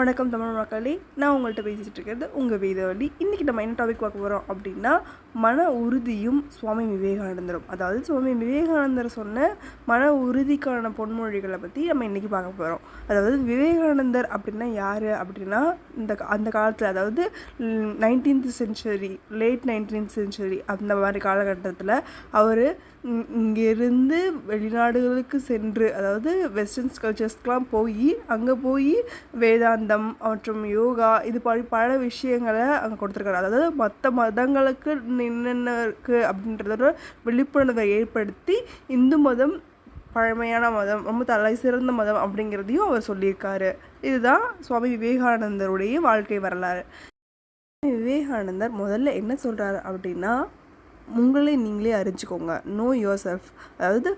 வணக்கம் தமிழ் மக்களே, நான் உங்கள்கிட்ட பேசிகிட்டு இருக்கிறது உங்கள் வேதவழி. இன்றைக்கி நம்ம என்ன டாபிக் பார்க்க போகிறோம் அப்படின்னா, மன உறுதியும் சுவாமி விவேகானந்தரும். அதாவது சுவாமி விவேகானந்தர் சொன்ன மன உறுதிக்கான பொன்மொழிகளை பற்றி நம்ம இன்றைக்கி பார்க்க போகிறோம். அதாவது விவேகானந்தர் அப்படின்னா யார் அப்படின்னா, அந்த காலத்தில், அதாவது 19th century, late 19th century அந்த மாதிரி காலகட்டத்தில் அவர் இங்கேருந்து வெளிநாடுகளுக்கு சென்று, அதாவது வெஸ்டர்ன்ஸ் கல்ச்சர்ஸ்க்கெலாம் அங்கே போய் வேதாந்தம் மற்றும் யோகா இது பல விஷயங்களை அங்கே கொடுத்துருக்காரு. அதாவது மற்ற மதங்களுக்கு என்னென்ன இருக்குது அப்படின்றதோட விழிப்புணர்வை ஏற்படுத்தி இந்து மதம் பழமையான மதம், ரொம்ப தலை சிறந்த மதம் அப்படிங்கிறதையும் அவர் சொல்லியிருக்காரு. இதுதான் சுவாமி விவேகானந்தருடைய வாழ்க்கை வரலாறு. விவேகானந்தர் முதல்ல என்ன சொல்கிறாரு அப்படின்னா, உங்களை நீங்களே அறிஞ்சிக்கோங்க, நோ யுவர் செல்ஃப். அதாவது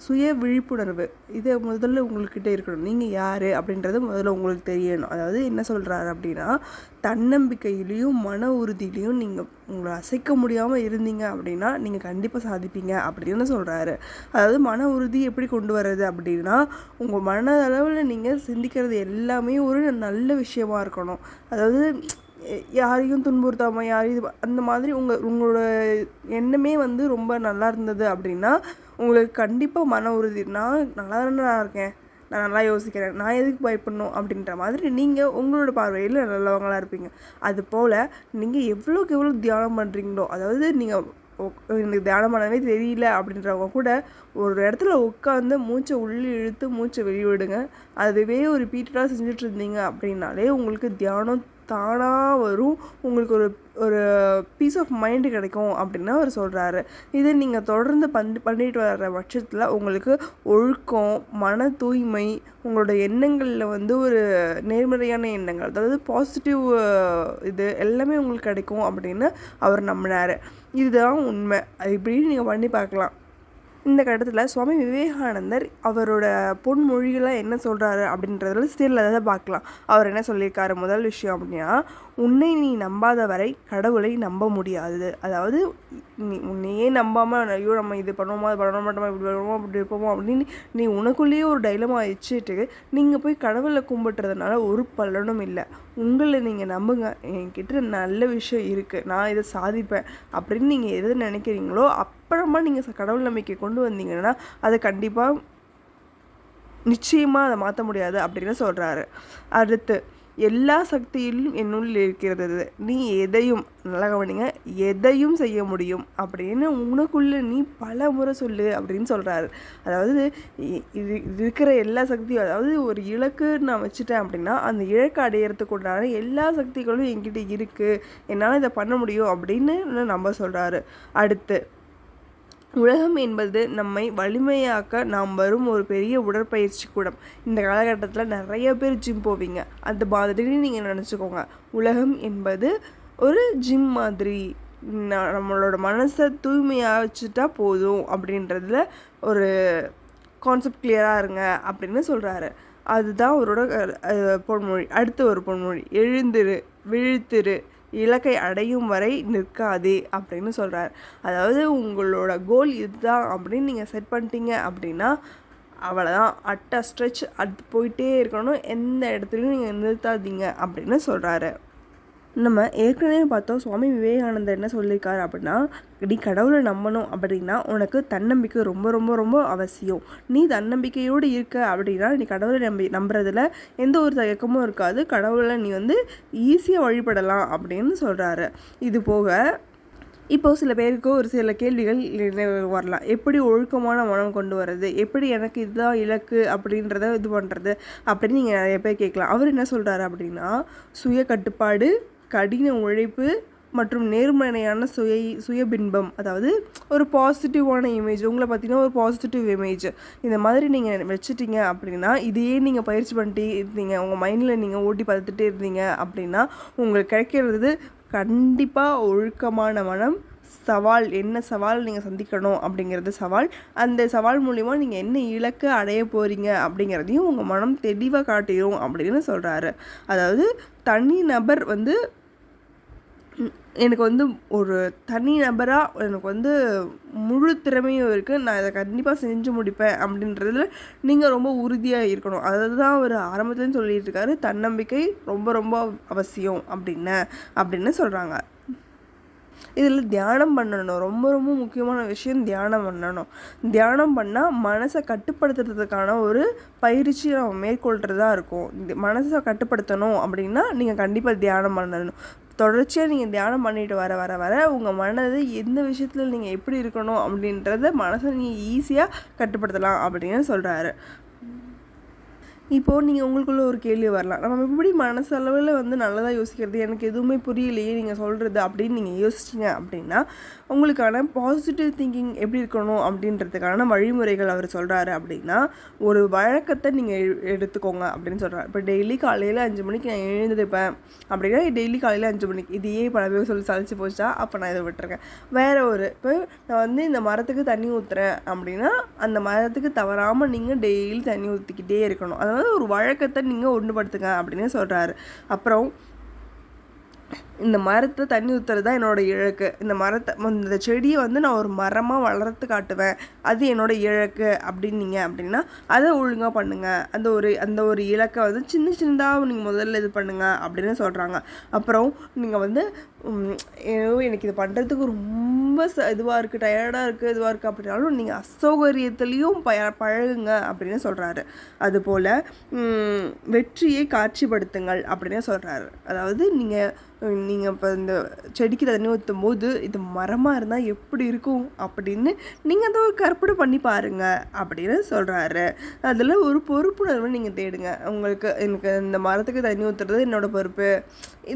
சுய விழிப்புணர்வு இதை முதல்ல உங்கள்கிட்ட இருக்கணும். நீங்கள் யார் அப்படின்றது முதல்ல உங்களுக்கு தெரியணும். அதாவது என்ன சொல்கிறாரு அப்படின்னா, தன்னம்பிக்கையிலையும் மன உறுதியிலையும் நீங்கள் உங்களை அசைக்க முடியாமல் இருந்தீங்க அப்படின்னா நீங்கள் கண்டிப்பாக சாதிப்பீங்க அப்படின்னு சொல்கிறாரு. அதாவது மன உறுதி எப்படி கொண்டு வர்றது அப்படின்னா, உங்கள் மனதளவில் நீங்கள் சிந்திக்கிறது எல்லாமே ஒரு நல்ல விஷயமா இருக்கணும். அதாவது யாரையும் துன்புறுத்தாமல் யாரையும் அந்த மாதிரி உங்களோட எண்ணமே ரொம்ப நல்லா இருந்தது அப்படின்னா உங்களுக்கு கண்டிப்பாக மன உறுதி, நான் நல்லா தானே இருக்கேன், நான் நல்லா யோசிக்கிறேன், நான் எதுக்கு பயப்படணும் அப்படின்ற மாதிரி நீங்கள் உங்களோட பார்வையில் நல்லவங்களாக இருப்பீங்க. அதுபோல் நீங்கள் எவ்வளோக்கு எவ்வளோ தியானம் பண்ணுறீங்களோ, அதாவது நீங்கள் எனக்கு தியானம் பண்ணவே தெரியல அப்படின்றவங்க கூட ஒரு இடத்துல உட்காந்து மூச்சை உள்ளே இழுத்து மூச்சை வெளிவிடுங்க. அதுவே ஒரு ரிப்பீட்டடாக செஞ்சுட்டு இருந்தீங்க அப்படின்னாலே உங்களுக்கு தியானம் தானாக வரும், உங்களுக்கு ஒரு பீஸ் ஆஃப் மைண்டு கிடைக்கும் அப்படின்னு அவர் சொல்கிறாரு. இதை நீங்கள் தொடர்ந்து பண்ணிட்டு வர்ற பட்சத்தில் உங்களுக்கு ஒழுக்கம், மன தூய்மை, உங்களோட எண்ணங்களில் ஒரு நேர்மறையான எண்ணங்கள், அதாவது பாசிட்டிவ் இது எல்லாமே உங்களுக்கு கிடைக்கும் அப்படின்னு அவர் நம்பினார். இதுதான் உண்மை. அது இப்படின்னு நீங்கள் பண்ணி பார்க்கலாம். இந்த கட்டத்தில் சுவாமி விவேகானந்தர் அவரோட பொன்மொழிகளாக என்ன சொல்கிறாரு அப்படின்றதில் ஸ்டில் அதை பார்க்கலாம். அவர் என்ன சொல்லியிருக்காரு, முதல் விஷயம் அப்படின்னா, உன்னை நீ நம்பாத வரை கடவுளை நம்ப முடியாது. அதாவது உன்னையே நம்பாமல், ஐயோ நம்ம இது பண்ணுவோமா, அது பண்ண மாட்டோமா, இப்படி வருவோமா, அப்படி இருப்போமா அப்படின்னு நீ உனக்குள்ளேயே ஒரு டைலமா வச்சுட்டு நீங்கள் போய் கடவுளை கும்பிட்டுறதுனால ஒரு பலனும் இல்லை. உங்களை நீங்கள் நம்புங்க, என்கிட்ட நல்ல விஷயம் இருக்குது, நான் இதை சாதிப்பேன் அப்படின்னு நீங்கள் எது நினைக்கிறீங்களோ அப்புறமா நீங்கள் கடவுள் நம்பிக்கை கொண்டு வந்தீங்கன்னா அதை கண்டிப்பாக நிச்சயமாக அதை மாற்ற முடியாது அப்படின்னு சொல்கிறாரு. அடுத்து, எல்லா சக்தியிலும் என்னுள் இருக்கிறது, நீ எதையும், நல்லா கவனிங்க, எதையும் செய்ய முடியும் அப்படின்னு உனக்குள்ளே நீ பல முறை சொல்லு அப்படின்னு சொல்கிறாரு. அதாவது இது இருக்கிற எல்லா சக்தியும், அதாவது ஒரு இலக்கு நான் வச்சுட்டேன் அப்படின்னா அந்த இலக்கை அடையிறதுக்கு உண்டான எல்லா சக்திகளும் என்கிட்ட இருக்குது, என்னால் இதை பண்ண முடியும் அப்படின்னு நம்ப சொல்கிறாரு. அடுத்து, உலகம் என்பது நம்மை வலிமையாக்க நாம் வரும் ஒரு பெரிய உடற்பயிற்சி கூடம். இந்த காலகட்டத்தில் நிறைய பேர் ஜிம் போவீங்க, அந்த மாதிரி நீங்கள் நினச்சிக்கோங்க. உலகம் என்பது ஒரு ஜிம் மாதிரி, நம்மளோட மனசை தூய்மையாக வச்சுட்டா போதும் அப்படின்றதுல ஒரு கான்செப்ட் கிளியராக இருங்க அப்படின்னு சொல்கிறாரு. அதுதான் அவரோட பொன்மொழி. அடுத்து ஒரு பொன்மொழி, எழுந்திரு, விழித்திரு, இலக்கை அடையும் வரை நிற்காதே அப்படின்னு சொல்கிறார். அதாவது உங்களோட கோல் இதுதான் அப்படின்னு நீங்கள் செட் பண்ணிட்டீங்க அப்படின்னா அவ்வளோதான், அட்ட ஸ்ட்ரெச் அது போயிட்டே இருக்கணும், எந்த இடத்துலையும் நீங்கள் நிறுத்தாதீங்க அப்படின்னு சொல்கிறாரு. நம்ம ஏற்கனவே பார்த்தோம், சுவாமி விவேகானந்தர் என்ன சொல்லியிருக்காரு அப்படின்னா, நீ கடவுளை நம்பணும் அப்படின்னா உனக்கு தன்னம்பிக்கை ரொம்ப ரொம்ப ரொம்ப அவசியம். நீ தன்னம்பிக்கையோடு இருக்க அப்படின்னா நீ கடவுளை நம்புறதுல எந்த ஒரு தயக்கமும் இருக்காது, கடவுளை நீ ஈஸியாக வழிபடலாம் அப்படின்னு சொல்கிறாரு. இது போக இப்போது சில பேருக்கு ஒரு சில கேள்விகள் வரலாம். எப்படி ஒழுக்கமான மனம் கொண்டு வர்றது, எப்படி எனக்கு இதுதான் இலக்கு அப்படின்றத இது பண்ணுறது அப்படின்னு நீங்கள் நிறைய பேர் கேட்கலாம். அவர் என்ன சொல்கிறாரு அப்படின்னா, சுய கட்டுப்பாடு, கடின உழைப்பு மற்றும் நேர்மறையான சுயபின்பம், அதாவது ஒரு பாசிட்டிவான இமேஜ், உங்களை பார்த்தீங்கன்னா ஒரு பாசிட்டிவ் இமேஜ், இந்த மாதிரி நீங்கள் வச்சுட்டீங்க அப்படின்னா, இதையே நீங்கள் பயிற்சி பண்ணிட்டே இருந்தீங்க, உங்கள் மைண்டில் நீங்கள் ஓட்டி பார்த்துட்டே இருந்தீங்க அப்படின்னா உங்களுக்கு கிடைக்கிறது கண்டிப்பாக ஒழுக்கமான மனம். சவால், என்ன சவால் நீங்கள் சந்திக்கணும் அப்படிங்கிறது சவால், அந்த சவால் மூலிமா நீங்கள் என்ன இலக்கு அடைய போகிறீங்க அப்படிங்கிறதையும் உங்கள் மனம் தெளிவாக காட்டிடும் அப்படின்னு சொல்கிறாரு. அதாவது தனி நபர் எனக்கு வந்து ஒரு தனி நபராக எனக்கு வந்து முழு திறமையும் இருக்குது, நான் இதை கண்டிப்பாக செஞ்சு முடிப்பேன் அப்படின்றதுல நீங்கள் ரொம்ப உறுதியாக இருக்கணும். அதுதான் அவர் ஆரம்பத்துலேருந்து சொல்லிட்டு இருக்காரு, தன்னம்பிக்கை ரொம்ப ரொம்ப அவசியம் அப்படின்னு சொல்கிறாங்க. இதில் தியானம் பண்ணணும், ரொம்ப ரொம்ப முக்கியமான விஷயம் தியானம் பண்ணணும். தியானம் பண்ணால் மனசை கட்டுப்படுத்துறதுக்கான ஒரு பயிற்சி நம்ம மேற்கொள்கிறதா இருக்கும். மனசை கட்டுப்படுத்தணும் அப்படின்னா நீங்கள் கண்டிப்பாக தியானம் பண்ணணும். தொடர்ச்சியாக நீங்கள் தியானம் பண்ணிட்டு வர வர வர உங்கள் மனது எந்த விஷயத்தில் நீங்கள் எப்படி இருக்கணும் அப்படின்றத மனசை நீங்கள் ஈஸியாக கட்டுப்படுத்தலாம் அப்படின்னு சொல்கிறாரு. இப்போது நீங்கள் உங்களுக்குள்ள ஒரு கேள்வி வரலாம், நம்ம எப்படி மனசளவில் வந்து நல்லதாக யோசிக்கிறது, எனக்கு எதுவுமே புரியலையே நீங்கள் சொல்கிறது அப்படின்னு நீங்கள் யோசிச்சிங்க அப்படின்னா உங்களுக்கான பாசிட்டிவ் திங்கிங் எப்படி இருக்கணும் அப்படின்றதுக்கான வழிமுறைகள் அவர் சொல்கிறாரு. அப்படின்னா ஒரு வழக்கத்தை நீங்கள் எடுத்துக்கோங்க அப்படின்னு சொல்கிறார். இப்போ டெய்லி காலையில் 5 மணிக்கு நான் எழுந்திருப்பேன் அப்படின்னா டெய்லி காலையில் 5 மணிக்கு, இதையே பல சொல்லி சலிச்சு போச்சா அப்போ நான் இதை விட்டுருக்கேன். வேறு இப்போ நான் வந்து இந்த மரத்துக்கு தண்ணி ஊற்றுறேன் அப்படின்னா அந்த மரத்துக்கு தவறாமல் நீங்கள் டெய்லி தண்ணி ஊற்றிக்கிட்டே இருக்கணும். அதாவது ஒரு வழக்கத்தை நீங்கள் ஒன்றுபடுத்துங்க அப்படின்னு சொல்கிறாரு. அப்புறம் இந்த மரத்தை தண்ணி ஊற்றுறது தான் என்னோடய இலக்கு, இந்த செடியை வந்து நான் ஒரு மரமாக வளர்த்து காட்டுவேன், அது என்னோடய இலக்கு அப்படின்னா அதை ஒழுங்காக பண்ணுங்கள். அந்த ஒரு இலக்கை வந்து சின்னதாக நீங்கள் முதல்ல இது பண்ணுங்கள் அப்படின்னு சொல்கிறாங்க. அப்புறம் நீங்கள் வந்து எனக்கு இது பண்ணுறதுக்கு ரொம்ப இதுவாக இருக்குது, டயர்டாக இருக்குது அப்படின்னாலும் நீங்கள் அசௌகரியத்துலேயும் பழகுங்க அப்படின்னு சொல்கிறாரு. அதுபோல் வெற்றியை காட்சிப்படுத்துங்கள் அப்படின்னு சொல்கிறாரு. அதாவது நீங்கள் இப்போ இந்த செடிக்கு தண்ணி ஊற்றும் போது இது மரமாக இருந்தால் எப்படி இருக்கும் அப்படின்னு நீங்கள் அதை ஒரு கற்பனை பண்ணி பாருங்கள் அப்படின்னு சொல்கிறாரு. அதில் ஒரு பொறுப்புணர்வு நீங்கள் தேடுங்க. எனக்கு இந்த மரத்துக்கு தண்ணி ஊற்றுறது என்னோடய பொறுப்பு,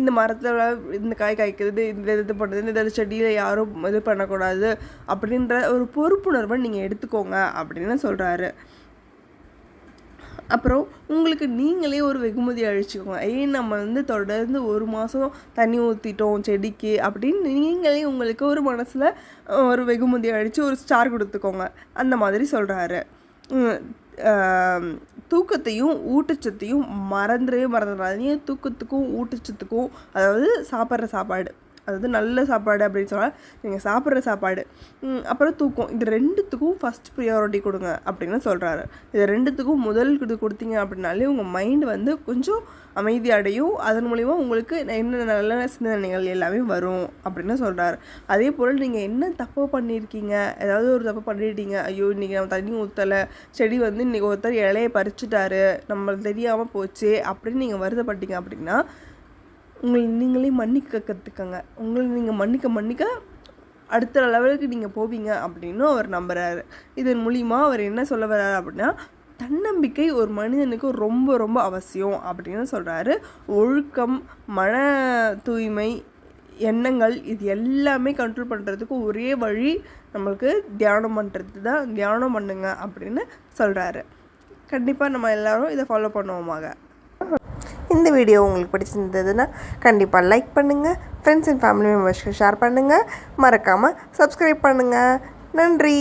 இந்த மரத்தில் இந்த காய் காய்க்கிறது, இந்த இது பண்ணுறது, இந்த செடியில் யாரும் இது பண்ணக்கூடாது அப்படின்ற ஒரு பொறுப்புணர்வை நீங்கள் எடுத்துக்கோங்க அப்படின்னு சொல்கிறாரு. அப்புறம் உங்களுக்கு நீங்களே ஒரு வெகுமதி அழிச்சிக்கோங்க. நம்ம வந்து தொடர்ந்து 1 மாதம் தண்ணி ஊற்றிட்டோம் செடிக்கு அப்படின்னு நீங்களே உங்களுக்கு ஒரு மனசில் ஒரு வெகுமதி அழித்து ஒரு ஸ்டார் கொடுத்துக்கோங்க அந்த மாதிரி சொல்கிறாரு. தூக்கத்தையும் ஊட்டச்சத்தையும் மறந்துடாதீங்க. தூக்கத்துக்கும் ஊட்டச்சத்துக்கும், அதாவது சாப்பிட்ற சாப்பாடு, அதாவது நல்ல சாப்பாடு அப்படின்னு சொன்னால் நீங்கள் சாப்பிட்ற சாப்பாடு, அப்புறம் தூக்கம், இது 2த்துக்கும் ஃபஸ்ட் ப்ரியாரிட்டி கொடுங்க அப்படின்னு சொல்கிறாரு. இது 2த்துக்கும் முதல் கொடுத்தீங்க அப்படின்னாலே உங்கள் மைண்டு வந்து கொஞ்சம் அமைதி அடையும். அதன் மூலிமா உங்களுக்கு என்ன நல்ல சிந்தனைகள் எல்லாமே வரும் அப்படின்னு சொல்கிறாரு. அதே போல் நீங்கள் என்ன தப்பு பண்ணியிருக்கீங்க, ஏதாவது ஒரு தப்பு பண்ணிட்டீங்க, ஐயோ இன்றைக்கி நம்ம தண்ணி ஊற்றலை, செடி வந்து இன்றைக்கி ஒருத்தர் இலையை பறிச்சுட்டாரு, நம்மளுக்கு தெரியாமல் போச்சு அப்படின்னு நீங்கள் வருத்தப்பட்டீங்க அப்படின்னா நீங்களே மன்னிக்க கற்றுக்கங்க. நீங்கள் மன்னிக்க அடுத்த லெவலுக்கு நீங்கள் போவீங்க அப்படின்னு அவர் நம்புகிறாரு. இதன் மூலிமா அவர் என்ன சொல்ல வர்றாரு அப்படின்னா தன்னம்பிக்கை ஒரு மனிதனுக்கு ரொம்ப ரொம்ப அவசியம் அப்படின்னு சொல்கிறாரு. ஒழுக்கம், மன தூய்மை, எண்ணங்கள், இது எல்லாமே கண்ட்ரோல் பண்ணுறதுக்கு ஒரே வழி நம்மளுக்கு தியானம் பண்ணுறது தான். தியானம் பண்ணுங்க அப்படின்னு சொல்கிறாரு. கண்டிப்பாக நம்ம எல்லோரும் இதை ஃபாலோ பண்ணுவோமாக. இந்த வீடியோ உங்களுக்கு பிடிச்சிருந்ததுன்னா கண்டிப்பாக லைக் பண்ணுங்கள், ஃப்ரெண்ட்ஸ் அண்ட் ஃபேமிலி மெம்பர்ஸ்க்கு ஷேர் பண்ணுங்கள், மறக்காமல் சப்ஸ்கிரைப் பண்ணுங்கள். நன்றி.